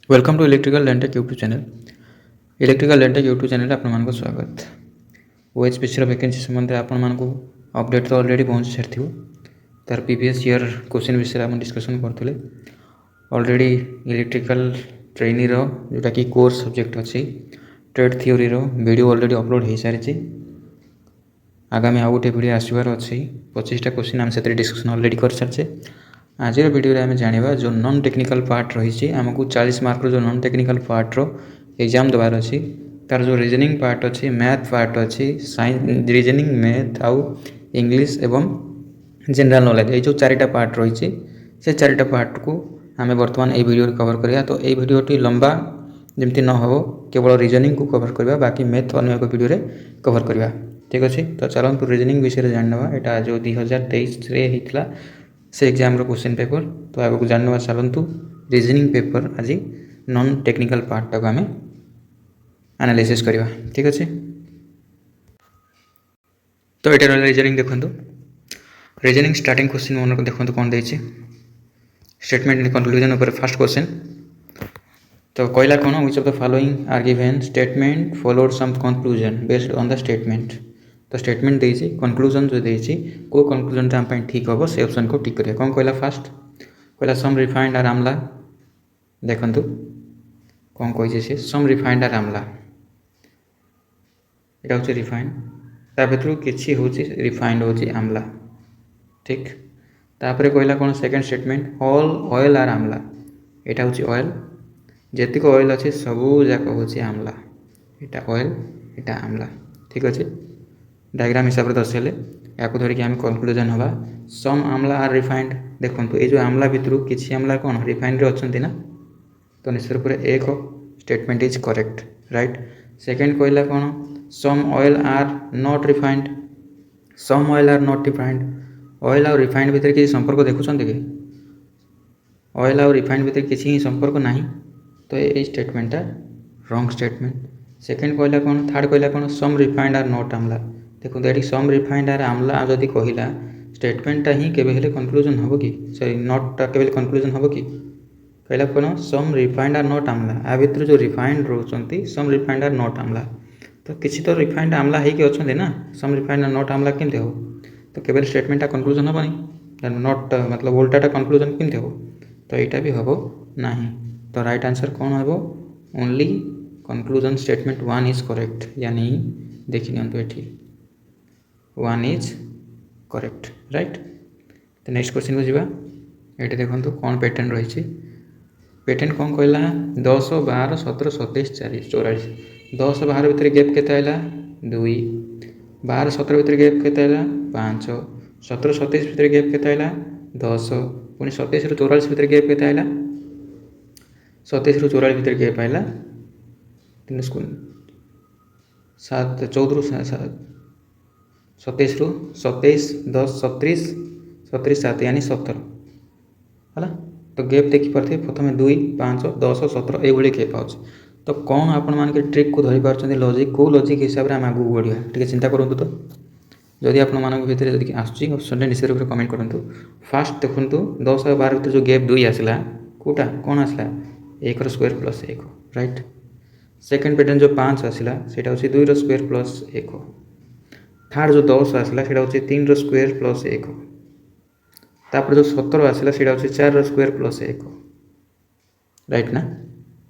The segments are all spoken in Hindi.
Welcome to electrical Lantech YouTube channel. Electrical Lantech YouTube channel आपको स्वागत। ओएचपीसी वैकेंसी संबंध में आपको अपडेट तो ऑलरेडी पहुंची सारी तार प्रीवियस ईयर क्वेश्चन विषय में डिस्कसन करते ऑलरेडी इलेक्ट्रिकल ट्रेनी जोटा कि कोर सब्जेक्ट अच्छी trade theory video already upload हो सारी। आगामी आउ गोटे वीडियो आसबार अच्छी 25टा क्वेश्चन आम से डिस्कसन ऑलरेडी कर सारी। आज वीडियो आम जाना जो नॉन टेक्निकल पार्ट रही आमको 40 मार्क जो नॉन टेक्निकल पार्ट रो एग्जाम देवार अच्छी तार जो रीजनिंग पार्ट अच्छी मैथ पार्ट अच्छी साइंस रीजनिंग मैथ आउ इंग्लिश एवं जनरल नॉलेज ये जो 4टा पार्ट रही से 4टा पार्ट को आम बर्तमान ये वीडियो कवर करिया। तो ये वीडियोटी लंबा जमती न हो केवल रीजनिंग को कवर करवा बाकी मैथ अन्य एक वीडियो कवर करवा। ठीक अच्छे तो चलते रीजनिंग विषय जानवा यहाँ जो 2023 होता से एग्जाम क्वेश्चन पेपर। तो आगे जानवा चलतु रीजनिंग पेपर आज नॉन टेक्निकल पार्ट टाक आम एनालिसिस करवा। ठीक अच्छे तो ये रीजनिंग देखो रीजनिंग स्टार्टिंग क्वेश्चन मन को देखो कौन दे स्टेटमेंट कंक्लूजन ऊपर फर्स्ट क्वेश्चन। तो कहला कौन which of the following are given statement followed some conclusion based on the statement. तो स्टेटमेंट देती कंक्लूजन जो देती को कंक्लूजन आम ठीक हम से ऑप्शन को टिक करिया। कौन कहला फास्ट कहला सम रिफाइंड आर आमला देखु कौन कही सी सम रिफाइंड आर आमला यहाँ हूँ रिफाइंड ता भर कि हूँ रिफाइंड हूँ आमला। ठीक तापर कहला कौन second statement all oil are आमला यहाँ हूँ ऑयल जेतिक ऑयल अच्छे सबू जाक हूँ आमला यहाँ ऑयल यहाँ आमला। ठीक अच्छे डायग्राम हिसाब से दर्शाइले या धरिकी आम कंक्लूजन हवा सम आमला आर रिफाइंड देखो ये जो आमला भितर किसी आमला कौन रिफाइंड अच्छा ना तो निश्चित रूप से एक statement is correct right. Second कहला कौन some oil are not refined some oil are not refined oil और रिफाइंड भितर किसी संपर्क देखुं कि ऑयल और रिफाइंड भितर किसी ही संपर्क ना तो ये स्टेटमेंटा रॉन्ग स्टेटमेंट। सेकेंड कहला कौन थर्ड कहला कौन some refined are not Amla देखो ये सम रिफाइंड आर आमला जदि कहला स्टेटमेंटा ही केवे कंक्लूजन हम कि सॉरी नॉट केवे कंक्लूजन हम कि कहला कौन सम रिफाइंड आर नॉट आमला आ भर जो रिफाइंड रोचंती सम रिफाइंड आर नॉट आमला तो किसी तो रिफाइंड आमला होगी अच्छा ना सम रिफाइंड आर नॉट आमला केमती हो तो केवल स्टेटमेंटा कंक्लूजन हेनी नॉट मतलब उल्टाटा कंक्लूजन केमती हो तो यहाँ भी हम ना। तो राइट आंसर कौन हम only conclusion statement 1 is correct यानी देखी नि 1 इज करेक्ट राइट। तो नेक्स्ट क्वेश्चन को जीवा ये देखो कौन पैटर्न रही पैटर्न कौन कहला 10 12 17 27 40 44 10 12 भितर गैप केते आइला 2 12 17 भितर गैप केते आइला 5 17 27 भितर गैप केते आइला 10 पुणी 27 रु 44 भितर गैप केते आइला 27 रु 44 भितर गैप आइला 3 7 14 रु 27 रु 27 10 37 37 7 यानी 17 है तो गैप देखी पारे प्रथम 2 5 10 17 ये गैप आउट तो कौन आपण मान ट्रिक को धरी पार्टी लॉजिक को लॉजिक हिसाब से आम आगे बढ़िया टी चिंता करूँ। तो जदि आपण मान भर आसूँ ऑप्शन निश्चित रूप से कमेंट करूँ। फास्ट देखूँ 10 और 12 भर जो गैप 2 आसला कौटा कौन आसला 1 square plus 1 right. Second pattern जो 5 आसला से 2 स्क्वायर प्लस 1 थर्ड जो 10 आसला से 3 स्क्वायर प्लस 1 तापर जो 17 आसला से 4 स्क्वायर प्लस 1 राइट ना।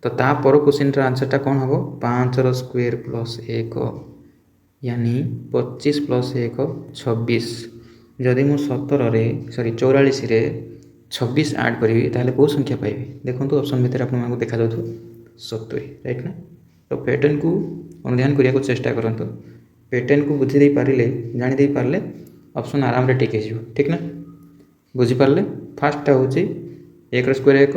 तो तापर क्वेश्चन आंसरटा कौन हम 5 स्क्वायर प्लस 1 यानी 25 प्लस 1 26 जदि मु 17 सॉरी 44 रे 26 ऐड करी ताहले कौ संख्या पाइबी देखो ऑप्शन भितर आपको देखा जाऊ 70 राइट ना। तो पैटर्न को अनुध्यान करने को चेष्टा करते पैटर्न को बुझी दे पारे जानी पारे ऑप्शन आराम रे टिक हो ठीक ना बुझीपारे। फास्टा हूँ 1 square 1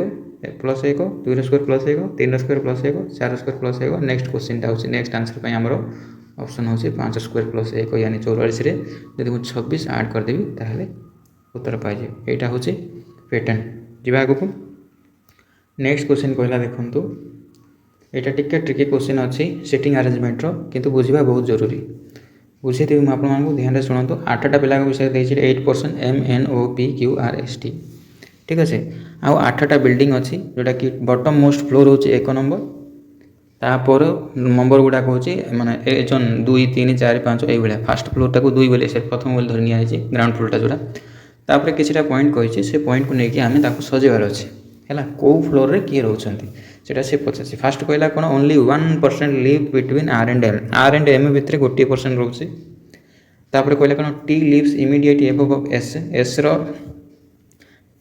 plus 1 2 square plus 1 3 square plus 1 4 square plus 1 next question हूँ नेक्स्ट आंसर आमर ऑप्शन हूँ 5 स्क्वायर प्लस 1 यानी 44 जब मुझे 26 ऐड करदेवी ताहले उत्तर पाइजे यहाँ हूँ पैटर्न जी आग को। नेक्स्ट क्वेश्चन कहला देखु यहाँ टिके ट्रिकी क्वेश्चन अच्छी सेटिंग अरेंजमेंट किंतु बुझा बहुत जरूरी बुझे थी आपको ध्यान से शुणु 8टा पिला विषय 8% MNOPQRST ठीक अच्छे आउ 8टा बिल्डिंग अच्छी जोटा कि बॉटम मोस्ट फ्लोर होची 1 नंबर तापर नंबर गुड़ाक हूँ माने 1 2 3 4 5 ये फास्ट फ्लोरटा को 2 बोले से प्रथम बोले धरी निया ग्राउंड फ्लोरटा जोड़ा तापर किसी पॉइंट कही से पॉइंट को लेकिन आम सजेबार अच्छे है कौ फ्लोर रे किए रोचंती सेटा से पचासी फास्ट कहला कौन only 1% live between R and M भितर 1% रोचे तापर कहला कौन T lives immediate above S S रो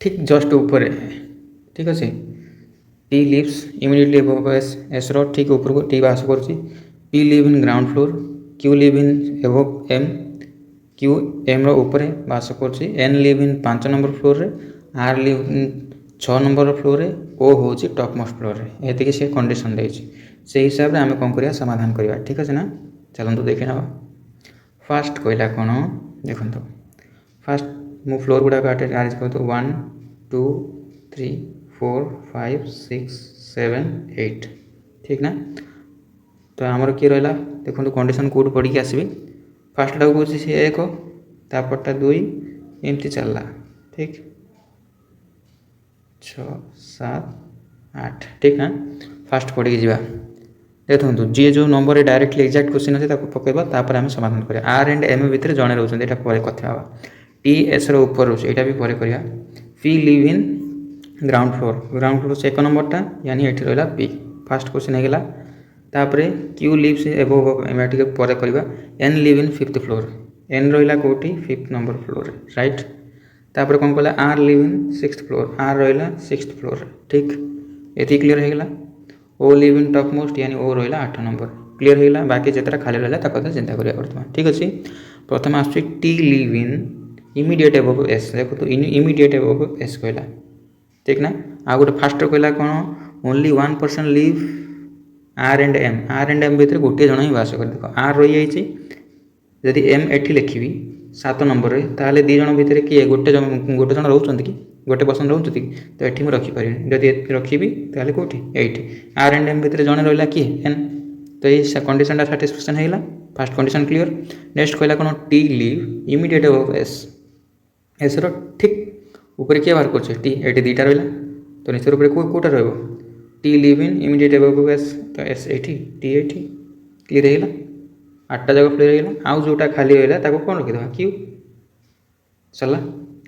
ठीक जस्ट ऊपर ठीक अच्छे T lives immediately above S S रो ठीक ऊपर को टी बास कर P live in ground floor Q live in above M Q M रो ऊपर बास कर N live in 5 number floor रे R live in 6 number floor रे ओ हूँ टॉप मोस्ट फ्लोर रे ये सी कंडीशन देती से हिसाब से आम कौन करा समाधान करवा ठीक अच्छे ना चलते देखी ना फास्ट कहला कौन देखो फास्ट मु फ्लोर गुड़ाक आरेंज कर 1 2 3 4 5 6 7 8 ठीक ना तो आमर किए रहा देखो कंडीशन कौट पढ़ के आसबि फास्ट कौन सी 1 तापरटा 2 एमती चलला ठीक 6 7 8 ठीक ना फास्ट पढ़ के जा देखो जी जो नंबर डायरेक्टली एक्जाक्ट क्वेश्चन अच्छे पकेबा तापर आम समाधान करें आर एंड एम भितर जड़े रोचे यहाँ पर कथा टी एस ऊपर रोचे यहाँ भी पर करवा P live in ground floor से 1 नंबरटा यानी ये रहा पी फास्ट क्वेश्चन होगा तापर क्यू लिव्स एबव टे पर करवा N live in 5th floor N रहा कौटी 5th नंबर फ्लोर राइट तापर कौन कहला are live in 6th floor are रहा 6th फ्लोर ठीक ये क्लीयर होगा O live in top most यानी ओ रहा 8 नंबर क्लीयर होगा बाकी जितना खाली रहा कथा चिंता करा बर्तमान ठीक अच्छे प्रथम आस T live in immediate above S देखो तो इमिडिएट एबव एस कहला ठीक ना आ गोटे फास्ट कहला कौन only 1% live R and M भितर गोटे जन ही बास कर देख आर रही जाइए जदि एम एठी लिखी 7 नंबर रे ताले 2 जन भितर किए गोटे जन रोचंती कि गोटे पर्सन रोचती कि तो ये रखिपारे जदि रखी ताले कौटी एट आर एंड एम भितर जन रहा किए एन तो ये कंडीशनटा साटिस्फैक्शन होगा फास्ट कंडीशन क्लीयर नेक्स्ट कहला कौन T live immediate above S S रो ठीक ऊपर किए बाहर कर टी ये 2टा रहा तो निश्चित रूप से कौटा रहा T live in immediate above S तो S at T at clear होगा 8टा जगह क्लीयर होगा आउ जोटा खाली रहा कौन रखीद क्यू सरला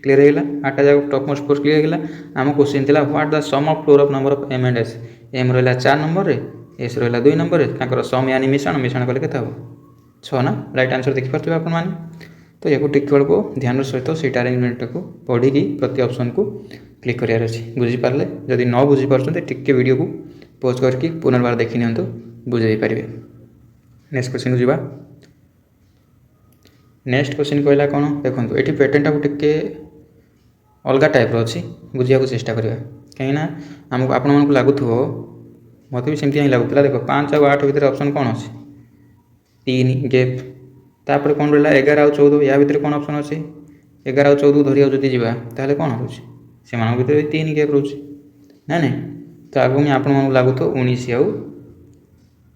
क्लीयर होगा 8टा जगह टॉप मोस्ट फ्लोर क्लीयर होगा आम क्वेश्चन थी what the sum of floor of number of M and S M रहा 4 नंबर रे एस रहा 2 नंबर रे सम यानी मिश्रण कले के 6 ना राइट आंसर देखिपे आप तो या टिक को ध्यान सहित से अरेंजमेंट को पढ़ी प्रति ऑप्शन को क्लिक करार अच्छे बुझीपारे जदि न बुझीपार टिके वीडियो को पॉज करके पुनर्बार देखी नि बुझे पारे नेक्स्ट क्वेश्चन को नेक्स्ट क्वेश्चन कहला कौन देखो ये पैटर्न टाक टिके अलग टाइप अच्छी बुझा चेष्टा करवा कहीं आमको आपण मन को लगुव मत भी सेमती लगुला देख 5 और 8 भितर ऑप्शन कौन अच्छे 3 गैप तापर कौन रहा 11 और 14 या भितर कौन ऑप्शन अच्छे 11 और 14 धरिया जब जाए कौन रोचे से भितर 3 गैप रोचे ना नहीं तो आगे मुझे आपण लगुव 19 आउ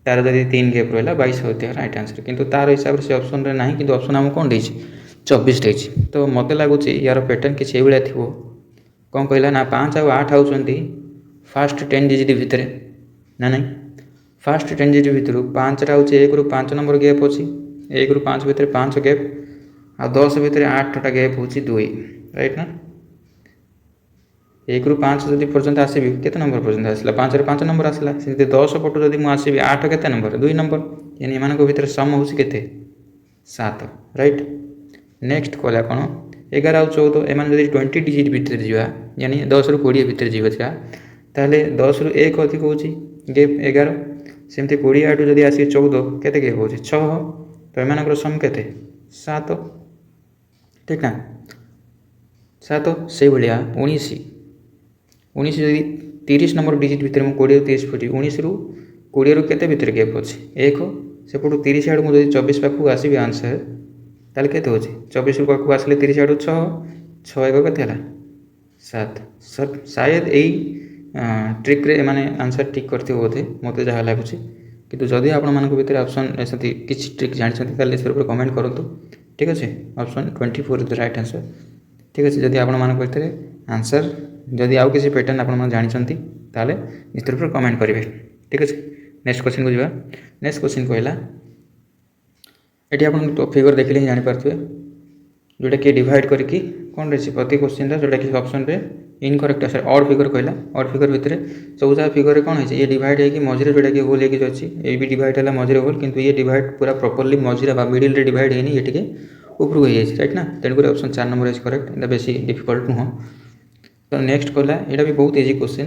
तार जब 3 गैप रहा 22 होता राइट आंसर किंतु तार हिसाब से ऑप्शन रे ना कि ऑप्शन आमको कौन देती 24 देती तो मत लगुच यार पैटर्न किसी भाया थी कौन कहला ना 5 और 8 आउंट फास्ट 10 डिजिट भितर ना नहीं फास्ट 10 डिजिट भितर 5टा हूँ 1 ରୁ 5 नंबर गैप अच्छी 1 ରୁ 5 भितर 5 गैप आ 10 भितर 8टा गैप हूँ 2 राइट ना 1 ରୁ 5 जदि पर्यंत आसबि केते नंबर पर्यंत आसला 5 रे 5 नंबर आसला से 10 पटू जदि मुझे आसबि 8 केते नंबर 2 नंबर यानी एमान भितर सम हूँ केते 7 राइट नेक्स्ट कहला कौन 11 और 14 एम जब 20 डिजिट भितर जा यानी 10 ରୁ 20 भितर जा ताले 10 ରୁ 1 अधिक हूँ गैप 11 सेमती 20 आठू जब आस 14 केते गैप हूँ 6 तो एम सम केते 7 ठीक ना 7 से भाया 19 जदि 30 नंबर डिजिट भितर मुझे 20 30 फुटी 19 ରୁ 20 ରୁ केते भितर गैप अच्छे 1 सेपटू 30 आड़ मुझे 24 पाखक आसबि आंसर ताले केते होची 24 पाखक आसले 30 आड़ 6 1 केते 7 शायद यही ट्रिक रे माने आंसर ठीक करते बोधे मत जहाँ लगुच कि जदि आपण भितर ऑप्शन ऐसा किसी ट्रिक जानते इस कमेंट करूँ ठीक अच्छे option 24 is the right answer ठीक अच्छे जदि आपण भितर आंसर जदि आउ किसी पैटर्न आप जानते ताले निश्चित रूप कमेंट करेंगे। ठीक अच्छे नेक्स्ट क्वेश्चन को जावा। नेक्स्ट क्वेश्चन कहला ये आप फिगर देखिले जानीपारे जोटा कि डिवाइड करके कौन रही प्रति क्वेश्चन जोटा कि ऑप्शन रे इनकरेक्ट आंसर ऑड फिगर कहला। ऑड फिगर भितर सब जगह फिगर कौन है ये डिवाइड है मझे जोटा कि होल होगी अच्छी ये भी डिवाइड है मझे होल किंतु ये डिवाइड पूरा प्रॉपर्ली मझे मिडिल रे डिवाइड है ये टे ऊपर हो राइट ना तेणुक option 4 number is correct it बेसी डिफिकल्ट नुह। तो नेक्स्ट कहला यहाँ भी बहुत इजी क्वेश्चन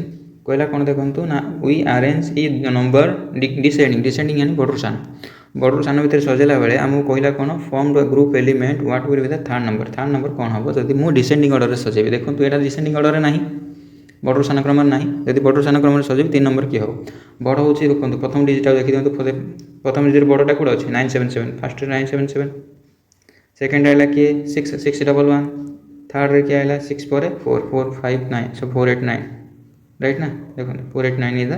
कहला कौन देखो ना वी अरेंज इ नंबर डिसेंडिंग डिसेंडिंग यानी बड़ू सान भितर सजेला बेले आमको कहला कौन form the group element what will be the third number कौन हम जब मुझे डिसेंडिंग ऑर्डर सजेबी देखो यहाँ डिसेंडिंग ऑर्डर ना बड़ू सान क्रम ना जब बड़ू सान क्रम सजेबी 3 नंबर किए हम बड़ हूँ देखो प्रथम डिजिट देखी दिखाँ प्रथम डिजिट बड़टा कौट अच्छे 977 फास्ट 977 सेकेंड आएगा किए 611 थर्ड रे क्या आएगा 6 पर 4459 सो 489 राइट ना देखो 489 इज द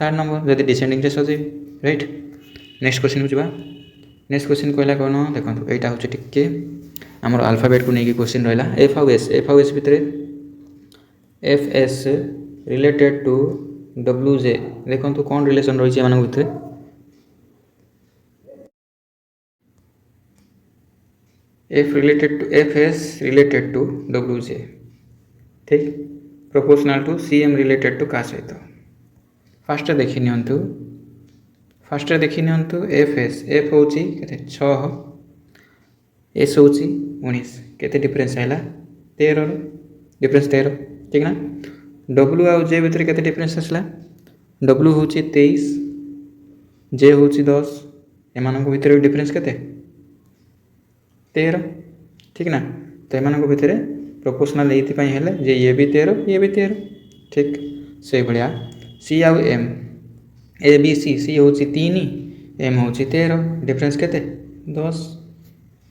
थर्ड नंबर जब डिसेंडिंग सजेबी राइट। नेक्स्ट क्वेश्चन को जावा। नेक्स्ट क्वेश्चन कहला कौन देखो यहाँ हूँ टिके आमर अल्फाबेट को लेकिन क्वेश्चन रहा एफ आउ एस भितर F S related to W J देखो कौन रिलेशन रही है भितर F S related to W J ठीक proportional to C M related to का सहित फास्ट देखी नियंतु फास्ट देखी नियंतु एफ एस एफ हूँ 6 एस हूँ 19 केते डिफरेंस है 13 डिफरेंस 13 ठीक ना डब्ल्यू आउ जे भितर केते डिफरेंस आसला डब्ल्यू हूँ 23 जे हूँ 10 एमान भितर डिफरेंस केते 13 ठीक ना तो एमान भितर प्रोपोर्शनल ये जे ये भी 13 ये भी 13 ठीक से भाया सी आउ एम ए बी सी हूँ 3 एम हूँ 13 डिफरेंस केते 10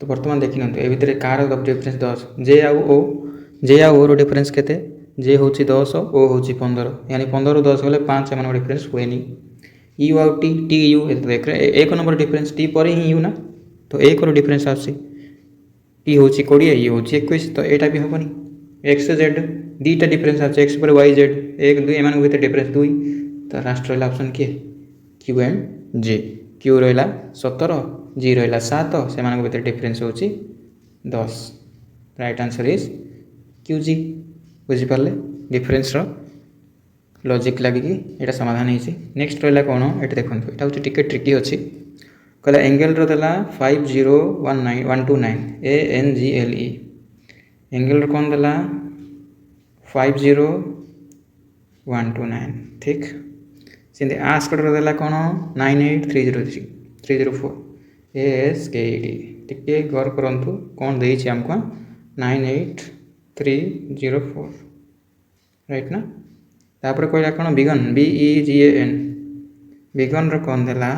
तो बर्तमान देखी ए भितर कार डिफरेंस 10 जे आउ ओ डिफरेंस केते जे हूँ 10 ओ हूँ 15 यानी 15 10 गले 5 एम डिफरेंस हुए यू आउ टी यू देख एक नंबर डिफरेंस टी पर ही यू ना तो एक डिफरेंस आसी टी हूँ 20 ये हूँ 21 तो यहाँ भी हेनी एक्स जेड दीटा डिफरेंस आस एक्स पर वाई जेड 1 2 एम भितर डिफरेंस 2 तो लास्ट रहा ऑप्शन किए क्यू एंड जे क्यू रहा 17 जी रहा 7 से भितर डिफरेंस हूँ 10 right answer is Q G बुझीपारे डिफरेंस लॉजिक लगिकी यहाँ समाधान होती। नेक्स्ट रहा कौन ये देखो यहाँ हूँ टिके ट्रिकी अच्छी कहला एंगेल रहा 5019129 ANGLE एंगेल कौन देला 50129 ठीक से आस्क देला कौन 98304 ASKED टिके गौर करूँ कौन देती आमको 98304 राइट ना तापर कहला कौन बिगन BEGAN बिगन कौन देला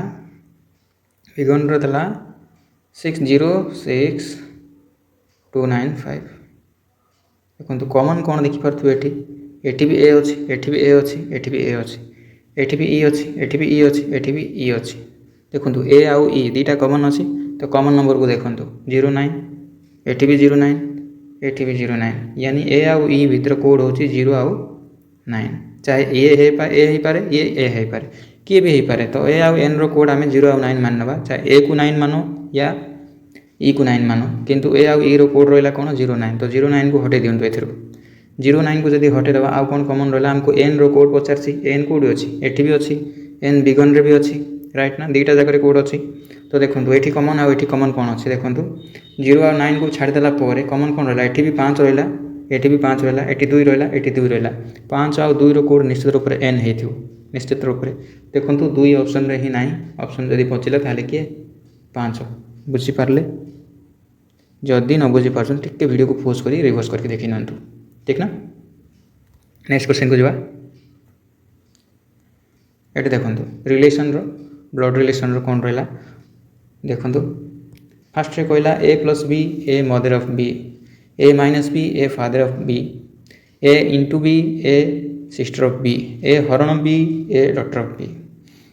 बिगन रहा 606295 देखो कॉमन कौन देखिपे एटी भी ए अच्छी एटी भी ए अच्छी एटी भी ए अच्छी एटी भी ई अच्छी एटी भी ई अच्छी एटी भी ई अच्छी देखो ए आउ ई दीटा कॉमन अच्छी तो कॉमन नंबर को देखो 09 एटी भी 09 एटी भी 09 यानी ए आउ ई भितर कोड हूँ 0 आउ 9 चाहे ए हो पारे ये ए हो पारे किए भी हो पारे तो ए आउ एन रो कोड आम 0 आउ 9 मान ना चाहे ए को 9 मानो या ई को 9 मानो किंतु ए आउ ई रो कोड रहा कौन 09 तो 09 को हटे दिंतु एथर 09 को जब हटेदेवा आउ कौन कमन रहा आमको एन रो कोड पचार एन कोड अच्छी एटी भी अच्छी एन बिगन रे भी अच्छी राइट ना दीटा जगह कोड अच्छी तो देखो ये कमन आउ ये कमन कौन अच्छे देखो 0 आउ 9 को छाड़देला कमन कौन रहा ये भी 5 रहा ये भी 5 रहा ये 2 रहा ये 2 रहा 5 आउ 2 रो कोड निश्चित रूप से एन हो निश्चित रूप से देखो 2 ऑप्शन रे ही ना ऑप्शन जब बचिला ताले किए 5 बुझीपारे जदि न बुझीपार टे वीडियो को पोज कर रिवर्स करके देखी नि ठीक ना। नेक्स्ट क्वेश्चन को जावा ये देखो रिलेशन ब्लड रिलेशन कौन रहा देखो फास्ट कहला A + B A mother of B A - B A father of B A into B A sister of B A हरण B A daughter of B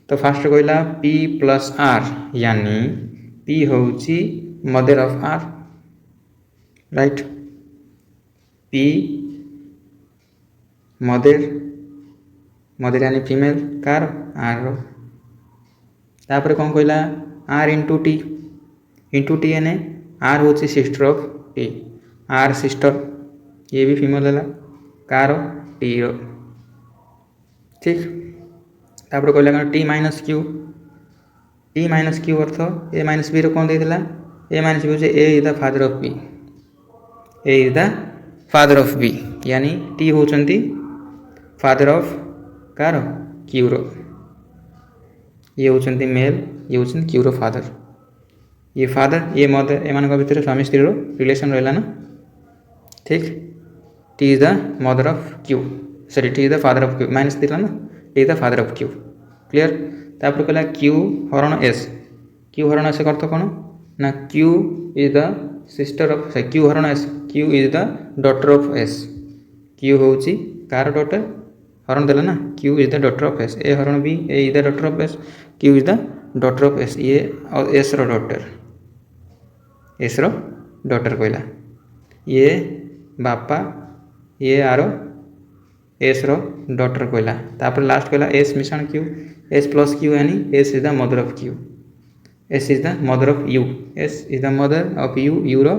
तो फास्ट कहला P + R यानी P हूँ mother of R right P mother mother यानी फीमेल कार आर तापर कौन कहला आर इंटू टी यानी आर हूँ sister of T R sister ये भी फीमेल है कार टी रो ठीक। तापर कहला कौन टी माइनस क्यू अर्थ ए माइनस बी कौन देला A minus B A is the father of B A is the father of B यानी टी होचंती फादर ऑफ कार क्यू रो ये होचंती मेल ये होचंती क्यू रो फादर ये फादर ये मदर एमान भितर स्वामी स्त्री रिलेशन रहा ना ठीक। T is the mother of Q sorry T is the father of Q minus दिला ना T is the father of Q clear. तापर कहला क्यू हरण एस का अर्थ कौन ना Q is the sister of Q हरण S Q is the daughter of S Q हूँ कार डॉटर हरण देला ना Q is the daughter of S A हरण B A is the daughter of S Q is the daughter of S ये एस रो डॉटर कहला ये बापा ये आरो एस रो डॉटर कहला। तापर लास्ट कहला S minus Q S plus Q यानी S is the mother of Q S is the mother of U S is the mother of U रो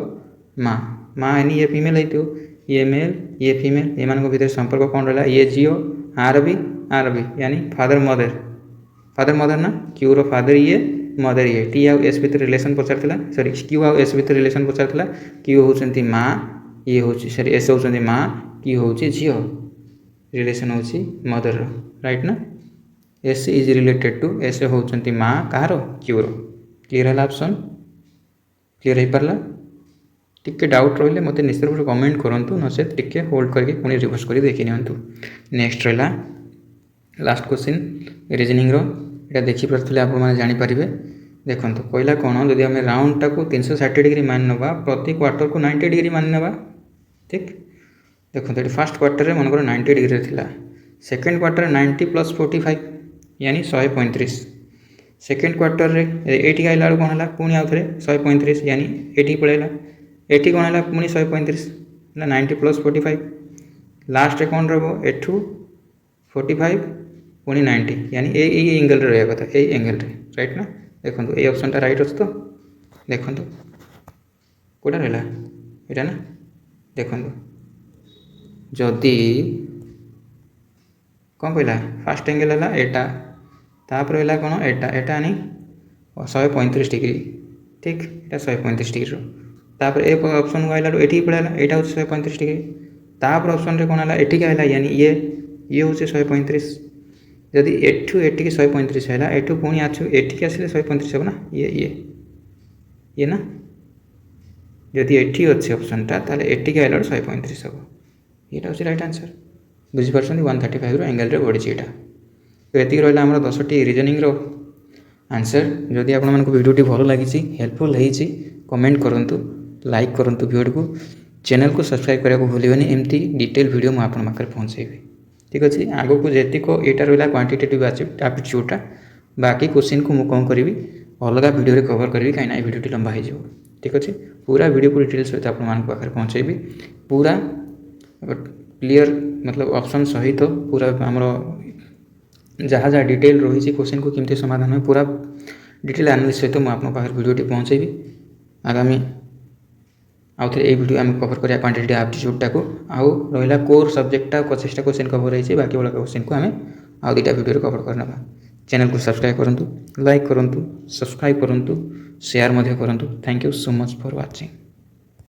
माँ यानी ये फीमेल है तो ये मेल ये फीमेल एमान भितर संपर्क कौन रहा ये जियो आर बी यानी फादर मदर ना क्यू रो फादर ये मदर ये टी आउ एस भितर रिलेशन पचार सॉरी क्यू आउ एस भितर रिलेशन पचार क्यू होचंती माँ ये हूँ सॉरी एस होचंती माँ क्यू हूँ झील रिलेशन हूँ मदर राइट ना S is related to S होचंती माँ कहार क्यू रो क्लीयर है ऑप्शन क्लीयर हो पारा टिके डाउट रही मत निश्चित रूप से कमेंट करूँ नचे टिके होल्ड करके पुणी रिवर्स कर देखी नियंतु। नेक्स्ट रहा लास्ट क्वेश्चन रीजनिंग रो ये देखिपे आप जानीपारे देखो कहला कौन जदि आम राउंड टाक 360 डिग्री मान ना प्रति क्वार्टर को 90 डिग्री मान ना ठीक देखो ये फास्ट क्वार्टर में मनकर 90 डिग्री थी सेकेंड क्वार्टर 90 प्लस 45 यानी 135 सेकेंड क्वार्टर में ये आइला कौन है पुणी आउ थे 135 यानी ये पलैला ये कौन है पुणी 135 90 प्लस 45 लास्ट कौन रहा एठू 45 पुणी 90 यानी ये एंगल रहा कथा ये एंगल राइट ना देखो ये ऑप्शन टा राइट अच्छे तो देखो कौटा रहा यहाँ ना देखो जदि कौन कहला फास्ट एंगल है एटा तापर है कौन एटा नहीं 135 डिग्री ठीक ये 135 डिग्री तापर ए ऑप्शन को आइला ये पड़ेगा यहाँ हूँ 135 डिग्री तापर ऑप्शन रे कौन है ये आइला यानी ये हूँ 135 जदि एठू एटिक 135 है एठू पुणी आसू एटिक आसिले 135 हो ना ये ना जदि एठी अच्छे ऑप्शन टा ताले एटिक आइला 135 हम ये हूँ राइट आंसर बुझीपार 135 एंगल रे बढ़ी यहाँ तो ये रहा आम 10टी रिजनिंग रो आंसर जदि आपको वीडियोटी भल लगी हेल्पफुल होती कमेंट करूँ लाइक करूँ वीडियो को चैनल को सब्सक्राइब करने को भूलिए एमती डिटेल वीडियो मुझे आपन पाखे पहुँचेबी ठीक अच्छे आग को जीक यहाँ रहा क्वांटिटेटिव एप्टीट्यूडटा बाकी क्वेश्चन को मुझे कौन करी अलग वीडियो कवर करी कहीं वीडियो लंबा हो ठीक अच्छे पूरा वीडियो को डिटेल सहित आप पहुँचेबी पूरा क्लीयर मतलब ऑप्शन सहित तो पूरा आमर जहाँ जहाँ डिटेल रही क्वेश्चन को केमती समाधान हो पूरा डिटेल एनालिसिस सहित मुझे वीडियो पहुँचेबी आगामी आउ थे ये वीडियो आम कवर करिया क्वांटिटेटिव एप्टीट्यूडटा को आउ रहा कोर सब्जेक्टा 25टा क्वेश्चन कवर होती बाकी वाला क्वेश्चन को आम आउ 2टा वीडियो कवर करना चैनल को सब्सक्राइब करूँ लाइक करूँ सब्सक्राइब करूँ शेयर करूँ thank you so much for watching.